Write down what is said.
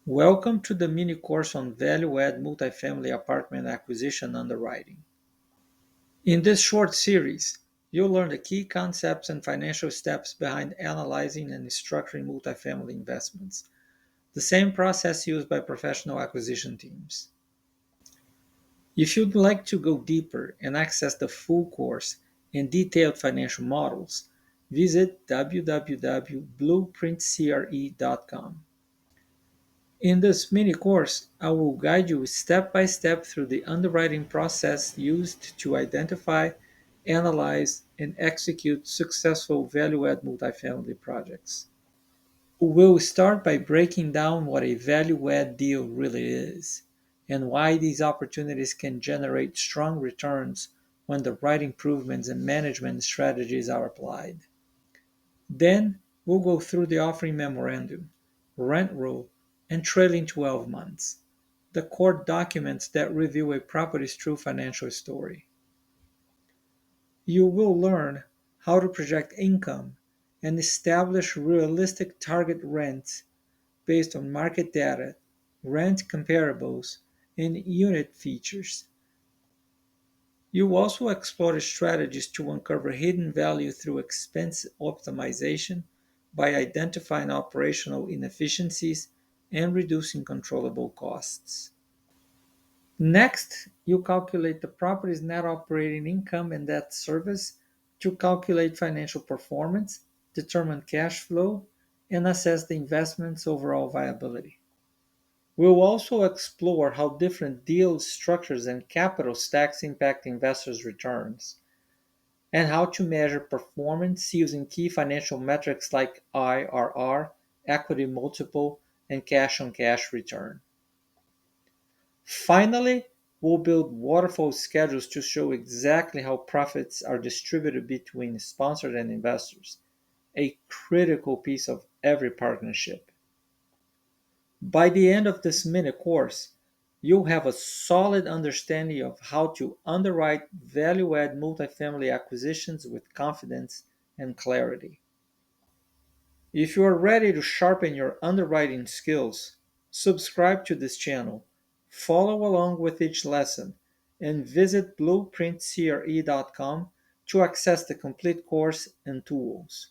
Welcome to the mini course on value-add multifamily apartment acquisition underwriting. In this short series, you'll learn the key concepts and financial steps behind analyzing and structuring multifamily investments, the same process used by professional acquisition teams. If you'd like to go deeper and access the full course and detailed financial models, visit www.blueprintcre.com. In this mini course, I will guide you step by step through the underwriting process used to identify, analyze, and execute successful value add multifamily projects. We'll start by breaking down what a value add deal really is and why these opportunities can generate strong returns when the right improvements and management strategies are applied. Then we'll go through the offering memorandum, rent roll, and trailing 12 months, the core documents that reveal a property's true financial story. You will learn how to project income and establish realistic target rents based on market data, rent comparables, and unit features. You also explore strategies to uncover hidden value through expense optimization by identifying operational inefficiencies and reducing controllable costs. Next, you calculate the property's net operating income and debt service to calculate financial performance, determine cash flow, and assess the investment's overall viability. We'll also explore how different deal structures and capital stacks impact investors' returns, and how to measure performance using key financial metrics like IRR, equity multiple, and cash on cash return. Finally, we'll build waterfall schedules to show exactly how profits are distributed between sponsors and investors, a critical piece of every partnership. By the end of this mini course, you'll have a solid understanding of how to underwrite value add multifamily acquisitions with confidence and clarity. If you are ready to sharpen your underwriting skills, subscribe to this channel, follow along with each lesson, and visit blueprintcre.com to access the complete course and tools.